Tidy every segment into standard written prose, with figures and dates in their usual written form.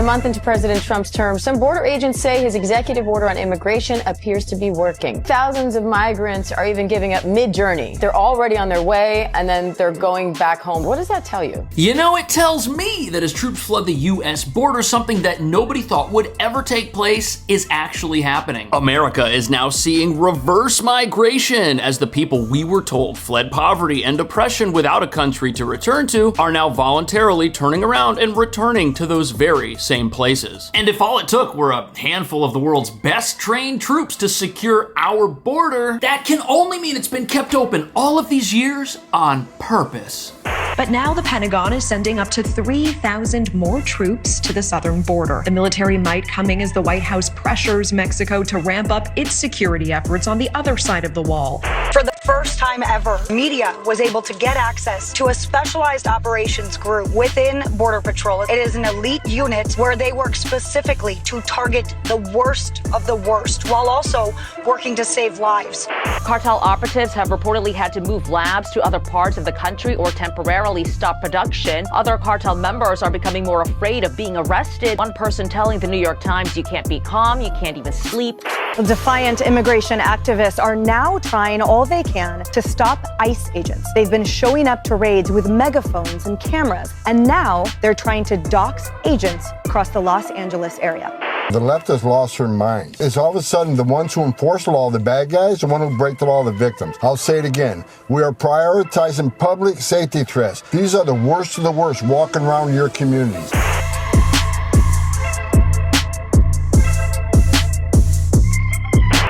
month into President Trump's term, some border agents say his executive order on immigration appears to be working. Thousands of migrants are even giving up mid-journey. They're already on their way, and then they're going back home. What does that tell you? You know, it tells me that as troops flood the U.S. border, something that nobody thought would ever take place is actually happening. America is now seeing reverse migration, as the people we were told fled poverty and oppression without a country to return to are now voluntarily turning around and returning to those very same places. And if all it took were a handful of the world's best trained troops to secure our border, that can only mean it's been kept open all of these years on purpose. But now the Pentagon is sending up to 3,000 more troops to the southern border. The military might coming as the White House pressures Mexico to ramp up its security efforts on the other side of the wall. For the first time ever, media was able to get access to a specialized operations group within Border Patrol. It is an elite unit where they work specifically to target the worst of the worst, while also working to save lives. Cartel operatives have reportedly had to move labs to other parts of the country or temporarily stop production. Other cartel members are becoming more afraid of being arrested. One person telling the New York Times, "You can't be calm, you can't even sleep." Defiant immigration activists are now trying all they can to stop ICE agents. They've been showing up to raids with megaphones and cameras, and now they're trying to dox agents across the Los Angeles area. The left has lost her mind. It's all of a sudden the ones who enforce the law, the bad guys, the ones who break the law, the victims. I'll say it again. We are prioritizing public safety threats. These are the worst of the worst walking around your communities.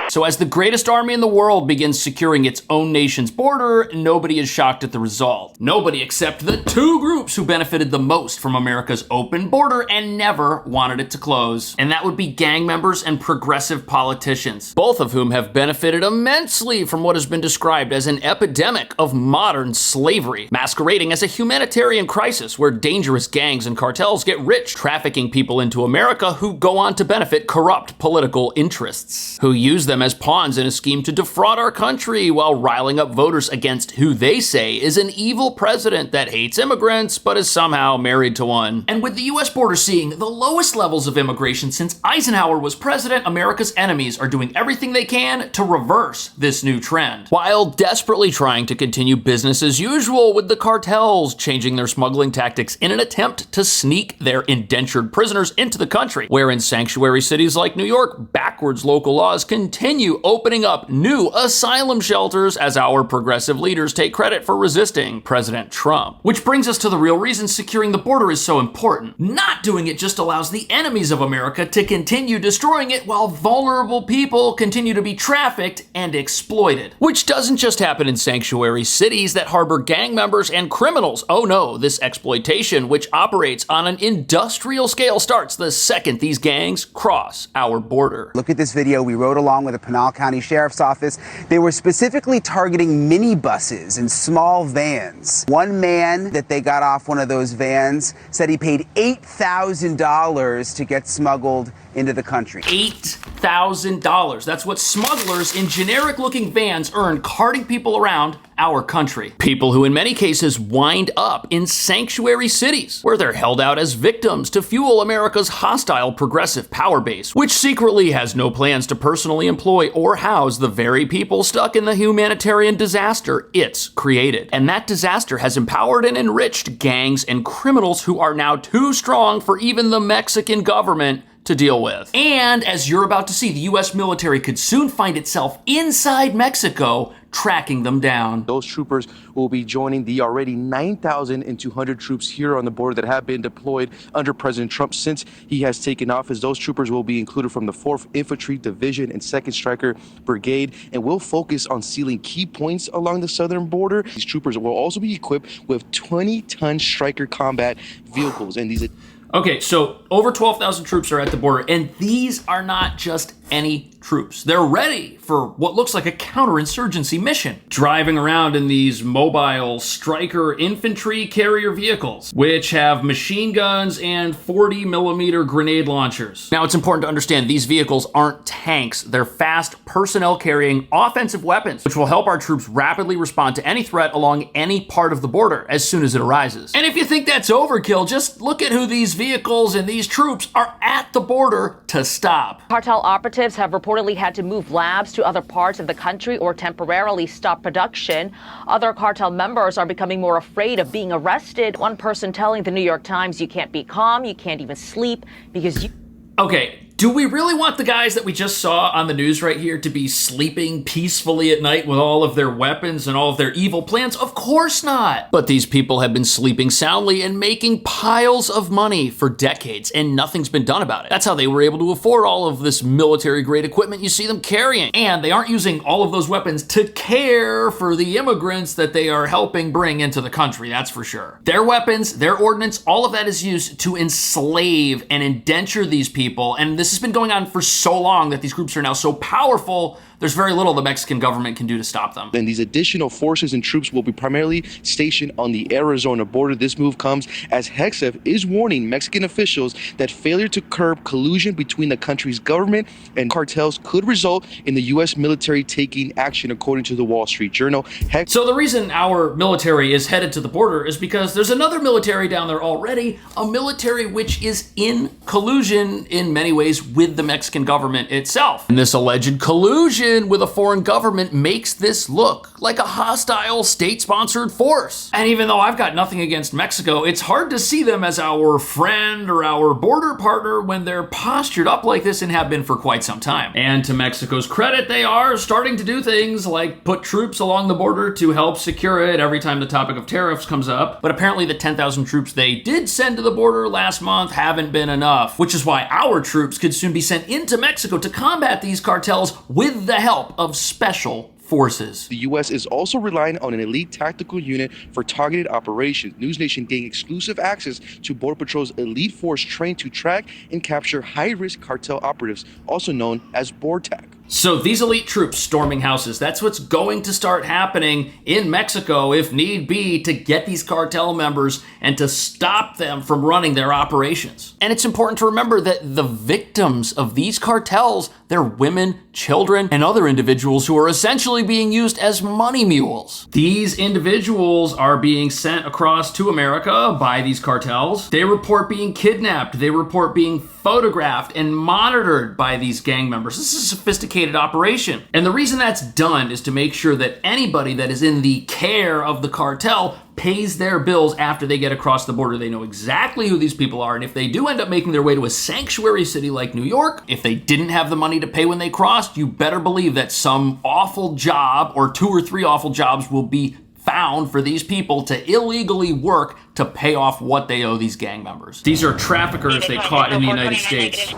So as the greatest army in the world begins securing its own nation's border, nobody is shocked at the result. Nobody except the two groups who benefited the most from America's open border and never wanted it to close. And that would be gang members and progressive politicians, both of whom have benefited immensely from what has been described as an epidemic of modern slavery, masquerading as a humanitarian crisis where dangerous gangs and cartels get rich, trafficking people into America who go on to benefit corrupt political interests, who use them as pawns in a scheme to defraud our country while riling up voters against who they say is an evil president that hates immigrants but is somehow married to one. And with the US border seeing the lowest levels of immigration since Eisenhower was president, America's enemies are doing everything they can to reverse this new trend, while desperately trying to continue business as usual, with the cartels changing their smuggling tactics in an attempt to sneak their indentured prisoners into the country, where in sanctuary cities like New York, backwards local laws continue opening up new asylum shelters as our progressive leaders take credit for resisting President Trump. Which brings us to the real reason securing the border is so important. Not doing it just allows the enemies of America to continue destroying it while vulnerable people continue to be trafficked and exploited. Which doesn't just happen in sanctuary cities that harbor gang members and criminals. Oh no, this exploitation, which operates on an industrial scale, starts the second these gangs cross our border. Look at this video we rode along with the Pinal County Sheriff's Office. They were specifically targeting minibuses and small vans. One man that they got off one of those vans said he paid $8,000 to get smuggled into the country. $8,000. That's what smugglers in generic-looking vans earn carting people around our country. People who in many cases wind up in sanctuary cities, where they're held out as victims to fuel America's hostile progressive power base, which secretly has no plans to personally employ or house the very people stuck in the humanitarian disaster it's created. And that disaster has empowered and enriched gangs and criminals who are now too strong for even the Mexican government to deal with. And as you're about to see, the US military could soon find itself inside Mexico, tracking them down. Those troopers will be joining the already 9,200 troops here on the border that have been deployed under President Trump since he has taken office. Those troopers will be included from the 4th Infantry Division and 2nd Stryker Brigade, and will focus on sealing key points along the southern border. These troopers will also be equipped with 20-ton Stryker combat vehicles, and these... Okay, so over 12,000 troops are at the border, and these are not just any troops. They're ready for what looks like a counterinsurgency mission, driving around in these mobile Stryker infantry carrier vehicles, which have machine guns and 40mm grenade launchers. Now, it's important to understand these vehicles aren't tanks. They're fast, personnel-carrying offensive weapons, which will help our troops rapidly respond to any threat along any part of the border as soon as it arises. And if you think that's overkill, just look at who these vehicles and these troops are at the border to stop. Cartel operatives have reportedly had to move labs to other parts of the country or temporarily stop production. Other cartel members are becoming more afraid of being arrested. One person telling the New York Times, "You can't be calm, you can't even sleep because you..." Okay, do we really want the guys that we just saw on the news right here to be sleeping peacefully at night with all of their weapons and all of their evil plans? Of course not. But these people have been sleeping soundly and making piles of money for decades, and nothing's been done about it. That's how they were able to afford all of this military-grade equipment you see them carrying. And they aren't using all of those weapons to care for the immigrants that they are helping bring into the country, that's for sure. Their weapons, their ordnance, all of that is used to enslave and indenture these people, and this has been going on for so long that these groups are now so powerful, there's very little the Mexican government can do to stop them. And these additional forces and troops will be primarily stationed on the Arizona border. This move comes as Hexef is warning Mexican officials that failure to curb collusion between the country's government and cartels could result in the U.S. military taking action, according to the Wall Street Journal. So the reason our military is headed to the border is because there's another military down there already, a military which is in collusion in many ways with the Mexican government itself. And this alleged collusion with a foreign government makes this look like a hostile state-sponsored force. And even though I've got nothing against Mexico, it's hard to see them as our friend or our border partner when they're postured up like this and have been for quite some time. And to Mexico's credit, they are starting to do things like put troops along the border to help secure it every time the topic of tariffs comes up. But apparently the 10,000 troops they did send to the border last month haven't been enough, which is why our troops could soon be sent into Mexico to combat these cartels with the help of special forces. The U.S. is also relying on an elite tactical unit for targeted operations. NewsNation gained exclusive access to Border Patrol's elite force trained to track and capture high-risk cartel operatives, also known as BORTAC. So these elite troops storming houses, that's what's going to start happening in Mexico if need be to get these cartel members and to stop them from running their operations. And it's important to remember that the victims of these cartels, they're women, children, and other individuals who are essentially being used as money mules. These individuals are being sent across to America by these cartels. They report being kidnapped. They report being photographed and monitored by these gang members. This is a sophisticated operation. And the reason that's done is to make sure that anybody that is in the care of the cartel pays their bills after they get across the border. They know exactly who these people are, and if they do end up making their way to a sanctuary city like New York, if they didn't have the money to pay when they crossed, you better believe that some awful job or 2 or 3 awful jobs will be found for these people to illegally work to pay off what they owe these gang members. These are traffickers they caught in the United States.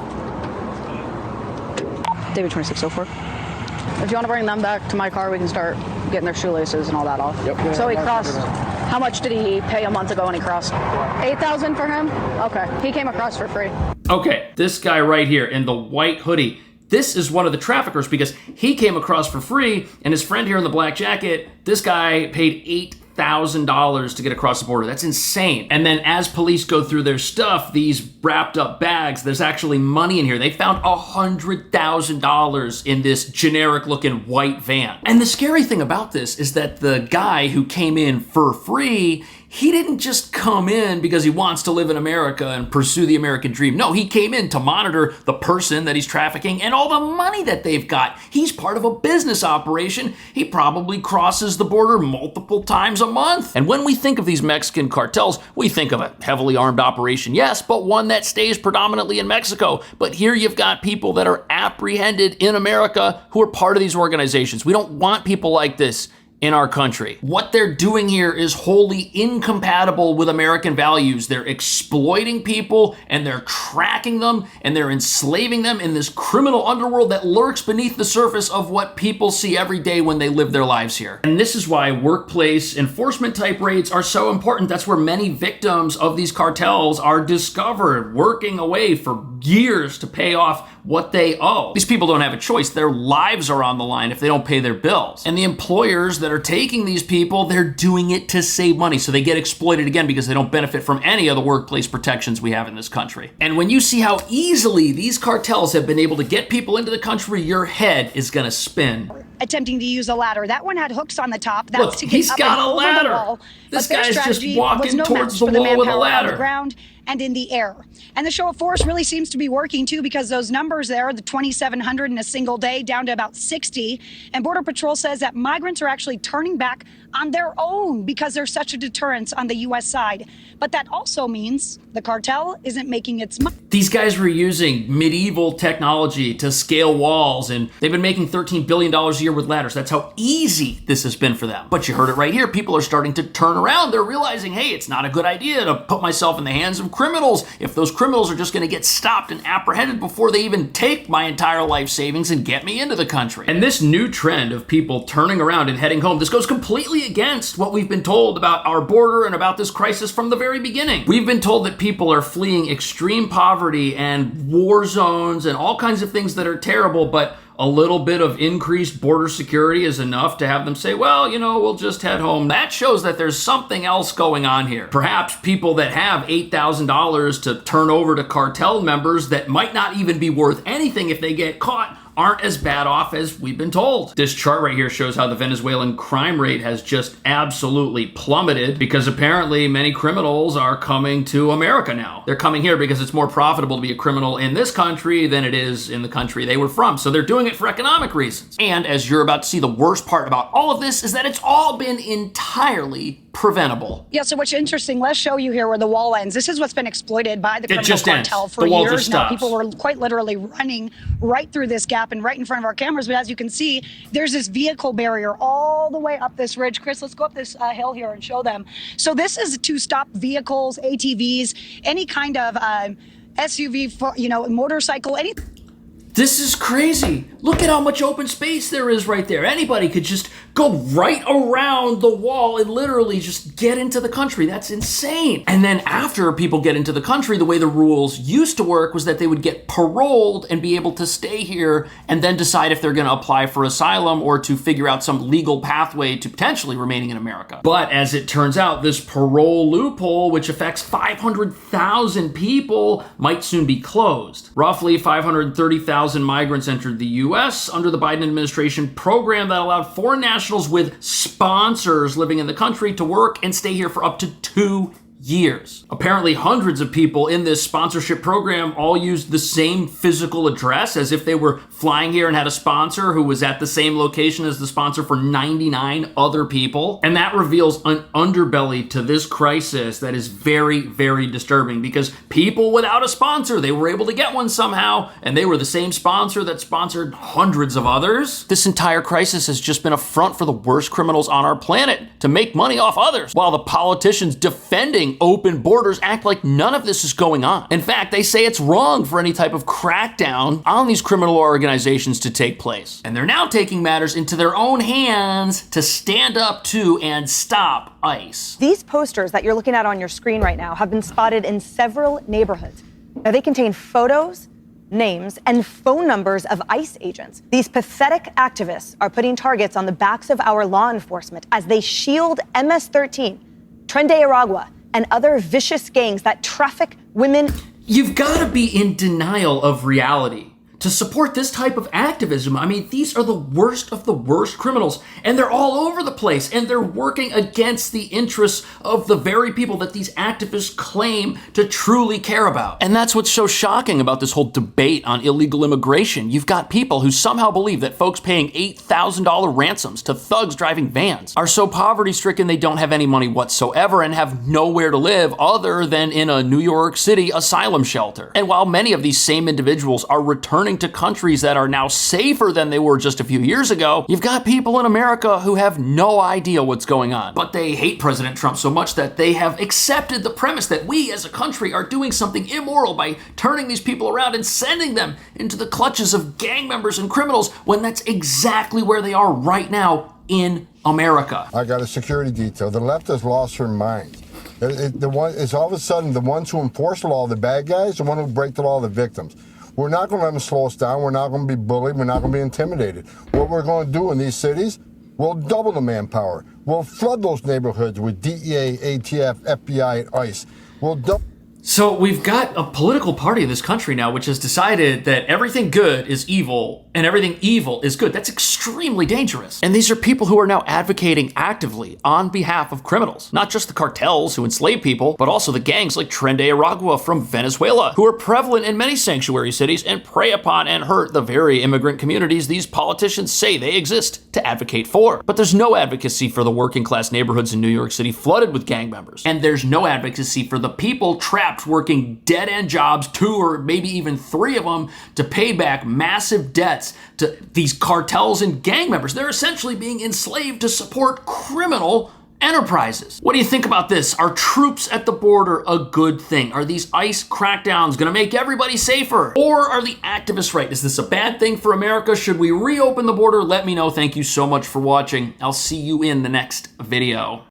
David 2604. If you want to bring them back to my car, we can start getting their shoelaces and all that off. Yep. So he crossed. How much did he pay a month ago when he crossed? $8,000 for him? Okay. He came across for free. Okay, this guy right here in the white hoodie, this is one of the traffickers because he came across for free, and his friend here in the black jacket, this guy paid $8,000 to get across the border. That's insane. And then as police go through their stuff, these wrapped up bags, there's actually money in here. They found $100,000 in this generic looking white van. And the scary thing about this is that the guy who came in for free, he didn't just come in because he wants to live in America and pursue the American dream. No, he came in to monitor the person that he's trafficking and all the money that they've got. He's part of a business operation. He probably crosses the border multiple times a month. And when we think of these Mexican cartels, we think of a heavily armed operation, yes, but one that stays predominantly in Mexico. But here you've got people that are apprehended in America who are part of these organizations. We don't want people like this in our country. What they're doing here is wholly incompatible with American values. They're exploiting people and they're tracking them and they're enslaving them in this criminal underworld that lurks beneath the surface of what people see every day when they live their lives here. And this is why workplace enforcement type raids are so important. That's where many victims of these cartels are discovered, working away for years to pay off what they owe. These people don't have a choice. Their lives are on the line if they don't pay their bills. And the employers that are taking these people, they're doing it to save money. So they get exploited again because they don't benefit from any of the workplace protections we have in this country. And when you see how easily these cartels have been able to get people into the country, your head is gonna spin. Attempting to use a ladder. That one had hooks on the top. That's Look, to get he's up got and a over ladder. the wall. This But their guy's just strategy walking was no towards match the for the wall with a manpower on ladder. the ground and in the air. And the show of force really seems to be working too, because those numbers there, the 2,700 in a single day down to about 60. And Border Patrol says that migrants are actually turning back on their own because there's such a deterrence on the U.S. side. But that also means the cartel isn't making its money. These guys were using medieval technology to scale walls, and they've been making $13 billion a year with ladders. That's how easy this has been for them. But you heard it right here. People are starting to turn around. They're realizing, hey, it's not a good idea to put myself in the hands of criminals if those criminals are just going to get stopped and apprehended before they even take my entire life savings and get me into the country. And this new trend of people turning around and heading home, this goes completely against what we've been told about our border and about this crisis from the very beginning. We've been told that people are fleeing extreme poverty and war zones and all kinds of things that are terrible, but a little bit of increased border security is enough to have them say, well, you know, we'll just head home. That shows that there's something else going on here. Perhaps people that have $8,000 to turn over to cartel members that might not even be worth anything if they get caught aren't as bad off as we've been told. This chart right here shows how the Venezuelan crime rate has just absolutely plummeted because apparently many criminals are coming to America now. They're coming here because it's more profitable to be a criminal in this country than it is in the country they were from. So they're doing it for economic reasons. And as you're about to see, the worst part about all of this is that it's all been entirely preventable. Yeah, so what's interesting, let's show you here where the wall ends. This is what's been exploited by the criminal cartel for years now. People were quite literally running right through this gap and right in front of our cameras. But as you can see, there's this vehicle barrier all the way up this ridge. Chris, let's go up this hill here and show them. So this is to stop vehicles, ATVs, any kind of SUV, motorcycle, anything. This is crazy. Look at how much open space there is right there. Anybody could just go right around the wall and literally just get into the country. That's insane. And then after people get into the country, the way the rules used to work was that they would get paroled and be able to stay here and then decide if they're going to apply for asylum or to figure out some legal pathway to potentially remaining in America. But as it turns out, this parole loophole, which affects 500,000 people, might soon be closed. Roughly 530,000 migrants entered the U.S. under the Biden administration program that allowed foreign nationals with sponsors living in the country to work and stay here for up to 2 years. Apparently, hundreds of people in this sponsorship program all used the same physical address as if they were flying here and had a sponsor who was at the same location as the sponsor for 99 other people. And that reveals an underbelly to this crisis that is very, very disturbing because people without a sponsor, they were able to get one somehow, and they were the same sponsor that sponsored hundreds of others. This entire crisis has just been a front for the worst criminals on our planet to make money off others, while the politicians defending open borders act like none of this is going on. In fact, they say it's wrong for any type of crackdown on these criminal organizations to take place. And they're now taking matters into their own hands to stand up to and stop ICE. These posters that you're looking at on your screen right now have been spotted in several neighborhoods. Now, they contain photos, names, and phone numbers of ICE agents. These pathetic activists are putting targets on the backs of our law enforcement as they shield MS-13, Tren de Aragua, and other vicious gangs that traffic women. You've got to be in denial of reality to support this type of activism. I mean, these are the worst of the worst criminals, and they're all over the place, and they're working against the interests of the very people that these activists claim to truly care about. And that's what's so shocking about this whole debate on illegal immigration. You've got people who somehow believe that folks paying $8,000 ransoms to thugs driving vans are so poverty-stricken they don't have any money whatsoever and have nowhere to live other than in a New York City asylum shelter. And while many of these same individuals are returning to countries that are now safer than they were just a few years ago, you've got people in America who have no idea what's going on. But they hate President Trump so much that they have accepted the premise that we as a country are doing something immoral by turning these people around and sending them into the clutches of gang members and criminals when that's exactly where they are right now in America. I got a security detail. The left has lost their mind. It's all of a sudden the ones who enforce the law, the bad guys, the one who break the law, the victims. We're not going to let them slow us down. We're not going to be bullied. We're not going to be intimidated. What we're going to do in these cities, we'll double the manpower. We'll flood those neighborhoods with DEA, ATF, FBI, and ICE. We'll double. So we've got a political party in this country now which has decided that everything good is evil and everything evil is good. That's extremely dangerous. And these are people who are now advocating actively on behalf of criminals. Not just the cartels who enslave people, but also the gangs like Tren de Aragua from Venezuela, who are prevalent in many sanctuary cities and prey upon and hurt the very immigrant communities these politicians say they exist to advocate for. But there's no advocacy for the working class neighborhoods in New York City flooded with gang members. And there's no advocacy for the people trapped working dead-end jobs, 2 or maybe even 3 of them, to pay back massive debts to these cartels and gang members. They're essentially being enslaved to support criminal enterprises. What do you think about this? Are troops at the border a good thing? Are these ICE crackdowns gonna make everybody safer? Or are the activists right? Is this a bad thing for America? Should we reopen the border? Let me know. Thank you so much for watching. I'll see you in the next video.